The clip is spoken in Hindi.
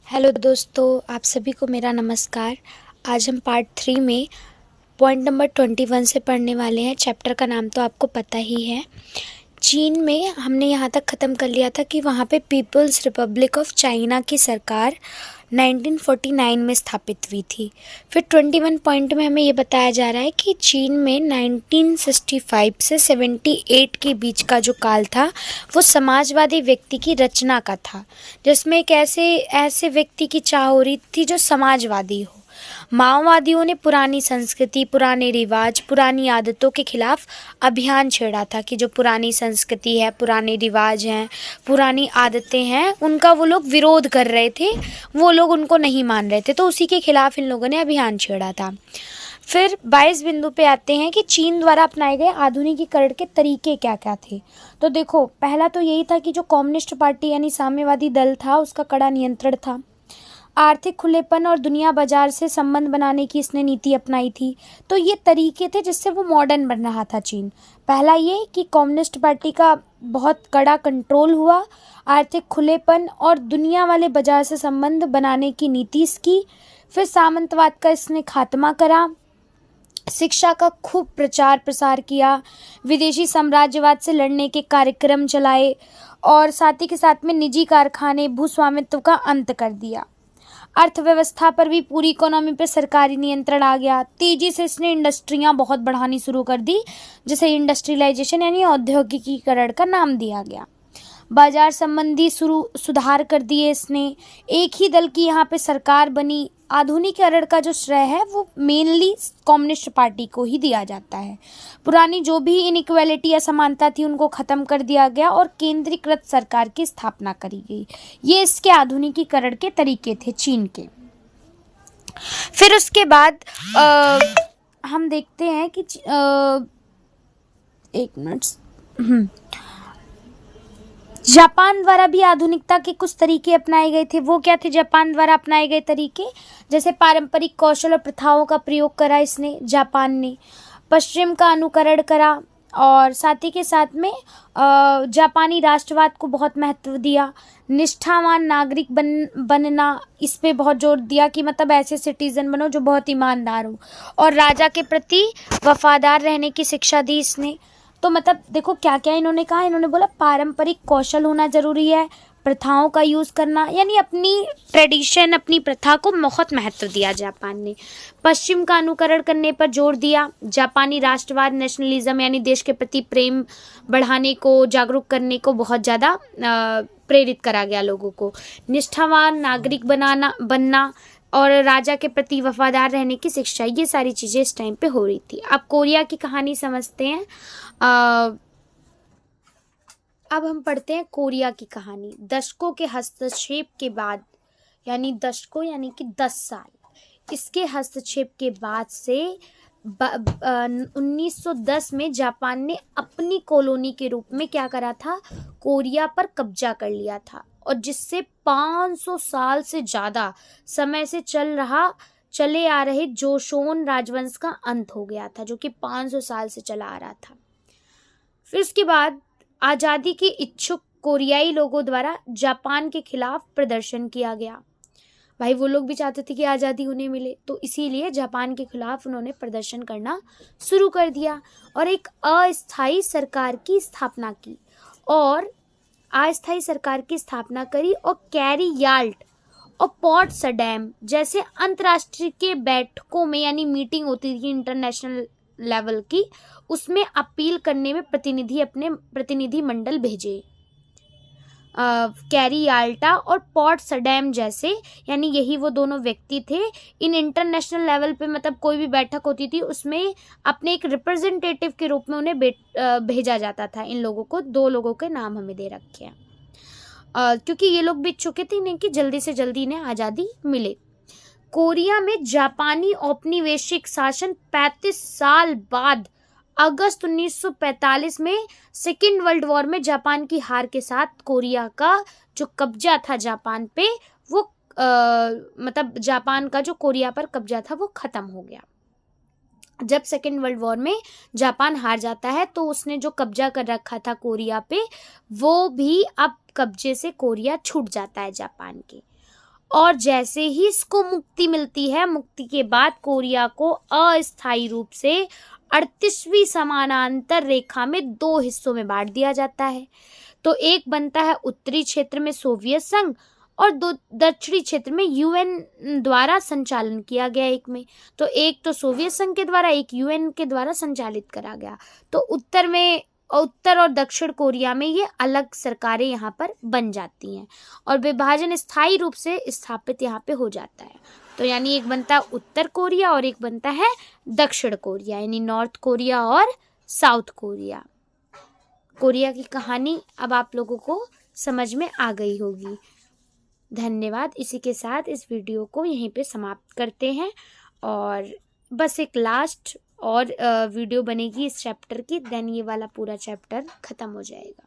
हेलो दोस्तों, आप सभी को मेरा नमस्कार। आज हम पार्ट 3 में पॉइंट नंबर 21 से पढ़ने वाले हैं। चैप्टर का नाम तो आपको पता ही है। चीन में हमने यहाँ तक ख़त्म कर लिया था कि वहाँ पे पीपल्स रिपब्लिक ऑफ चाइना की सरकार 1949 में स्थापित हुई थी। फिर 21 पॉइंट में हमें ये बताया जा रहा है कि चीन में 1965 से 78 के बीच का जो काल था वो समाजवादी व्यक्ति की रचना का था, जिसमें एक ऐसे व्यक्ति की चाह हो रही थी जो समाजवादी हो। माओवादियों ने पुरानी संस्कृति, पुराने रिवाज, पुरानी आदतों के खिलाफ अभियान छेड़ा था कि जो पुरानी संस्कृति है, पुराने रिवाज हैं, पुरानी आदतें हैं, उनका वो लोग विरोध कर रहे थे, वो लोग उनको नहीं मान रहे थे, तो उसी के खिलाफ इन लोगों ने अभियान छेड़ा था। फिर 22 बिंदु पे आते हैं कि चीन द्वारा अपनाए गए आधुनिकीकरण के तरीके क्या क्या थे। तो देखो, पहला तो यही था कि जो कम्युनिस्ट पार्टी यानी साम्यवादी दल था उसका कड़ा नियंत्रण था। आर्थिक खुलेपन और दुनिया बाजार से संबंध बनाने की इसने नीति अपनाई थी। तो ये तरीके थे जिससे वो मॉडर्न बन रहा था चीन। पहला ये कि कम्युनिस्ट पार्टी का बहुत कड़ा कंट्रोल हुआ, आर्थिक खुलेपन और दुनिया वाले बाजार से संबंध बनाने की नीति इसकी। फिर सामंतवाद का इसने खात्मा करा, शिक्षा का खूब प्रचार प्रसार किया, विदेशी साम्राज्यवाद से लड़ने के कार्यक्रम चलाए और साथ ही के साथ में निजी कारखाने, भूस्वामित्व का अंत कर दिया। अर्थव्यवस्था पर भी, पूरी इकोनॉमी पे सरकारी नियंत्रण आ गया। तेजी से इसने इंडस्ट्रियां बहुत बढ़ानी शुरू कर दी, जिसे इंडस्ट्रियलाइजेशन यानी औद्योगिकीकरण का नाम दिया गया। बाजार संबंधी सुधार कर दिए इसने। एक ही दल की यहाँ पे सरकार बनी। आधुनिकीकरण का जो श्रेय है वो मेनली कम्युनिस्ट पार्टी को ही दिया जाता है। पुरानी जो भी इनइक्वालिटी, असमानता थी, उनको ख़त्म कर दिया गया और केंद्रीकृत सरकार की स्थापना करी गई। ये इसके आधुनिकीकरण के तरीके थे चीन के। फिर उसके बाद हम देखते हैं कि एक मिनट, जापान द्वारा भी आधुनिकता के कुछ तरीके अपनाए गए थे। वो क्या थे जापान द्वारा अपनाए गए तरीके? जैसे पारंपरिक कौशल और प्रथाओं का प्रयोग करा इसने, जापान ने पश्चिम का अनुकरण करा और साथ ही के साथ में जापानी राष्ट्रवाद को बहुत महत्व दिया। निष्ठावान नागरिक बनना, इस पे बहुत जोर दिया कि मतलब ऐसे सिटीजन बनो जो बहुत ईमानदार हो, और राजा के प्रति वफादार रहने की शिक्षा दी इसने। तो मतलब देखो क्या क्या इन्होंने कहा। इन्होंने बोला पारंपरिक कौशल होना जरूरी है, प्रथाओं का यूज करना, यानी अपनी ट्रेडिशन, अपनी प्रथा को बहुत महत्व दिया जापान ने। पश्चिम का अनुकरण करने पर जोर दिया। जापानी राष्ट्रवाद, नेशनलिज्म यानी देश के प्रति प्रेम बढ़ाने को, जागरूक करने को बहुत ज़्यादा प्रेरित करा गया लोगों को। निष्ठावान नागरिक बनना और राजा के प्रति वफादार रहने की शिक्षा, ये सारी चीज़ें इस टाइम पे हो रही थी। अब कोरिया की कहानी समझते हैं। अब हम पढ़ते हैं कोरिया की कहानी। दशकों के हस्तक्षेप के बाद, यानी दशकों यानी कि 10 साल, इसके हस्तक्षेप के बाद से 1910 में जापान ने अपनी कॉलोनी के रूप में क्या करा था, कोरिया पर कब्जा कर लिया था, और जिससे 500 साल से ज़्यादा समय से चले आ रहे जोशोन राजवंश का अंत हो गया था, जो कि 500 साल से चला आ रहा था। फिर उसके बाद आज़ादी के इच्छुक कोरियाई लोगों द्वारा जापान के खिलाफ प्रदर्शन किया गया। भाई वो लोग भी चाहते थे कि आज़ादी उन्हें मिले, तो इसीलिए जापान के खिलाफ उन्होंने प्रदर्शन करना शुरू कर दिया और एक अस्थायी सरकार की स्थापना की और कैरी याल्ट और पोट्सडाम जैसे अंतर्राष्ट्रीय बैठकों में, यानी मीटिंग होती थी इंटरनेशनल लेवल की, उसमें अपील करने में अपने प्रतिनिधि मंडल भेजे। कैरी याल्टा और पोट्सडाम जैसे, यानी यही वो दोनों व्यक्ति थे। इन इंटरनेशनल लेवल पे मतलब कोई भी बैठक होती थी उसमें अपने एक रिप्रेजेंटेटिव के रूप में उन्हें भेजा जाता था। इन लोगों को 2 लोगों के नाम हमें दे रखे हैं, क्योंकि ये लोग भी चुके थे इन्हें कि जल्दी से जल्दी इन्हें आज़ादी मिले। कोरिया में जापानी औपनिवेशिक शासन 35 साल बाद अगस्त 1945 में सेकेंड वर्ल्ड वॉर में जापान की हार के साथ कोरिया का जो कब्जा था जापान पे, वो मतलब जापान का जो कोरिया पर कब्जा था वो खत्म हो गया। जब सेकेंड वर्ल्ड वॉर में जापान हार जाता है तो उसने जो कब्जा कर रखा था कोरिया पे, वो भी अब कब्जे से कोरिया छूट जाता है जापान के। और जैसे ही इसको मुक्ति मिलती है, मुक्ति के बाद कोरिया को अस्थायी रूप से 38वीं समानांतर रेखा में 2 हिस्सों में बांट दिया जाता है। तो एक बनता है उत्तरी क्षेत्र में सोवियत संघ और दक्षिणी क्षेत्र में यूएन द्वारा संचालन किया गया। एक में तो एक तो सोवियत संघ के द्वारा, एक यूएन के द्वारा संचालित करा गया। तो उत्तर और दक्षिण कोरिया में ये अलग सरकारें यहाँ पर बन जाती हैं और विभाजन स्थायी रूप से स्थापित यहाँ पे हो जाता है। तो यानी एक बनता है उत्तर कोरिया और एक बनता है दक्षिण कोरिया, यानी नॉर्थ कोरिया और साउथ कोरिया। कोरिया की कहानी अब आप लोगों को समझ में आ गई होगी। धन्यवाद। इसी के साथ इस वीडियो को यहीं पे समाप्त करते हैं और बस एक लास्ट और वीडियो बनेगी इस चैप्टर की, देन ये वाला पूरा चैप्टर ख़त्म हो जाएगा।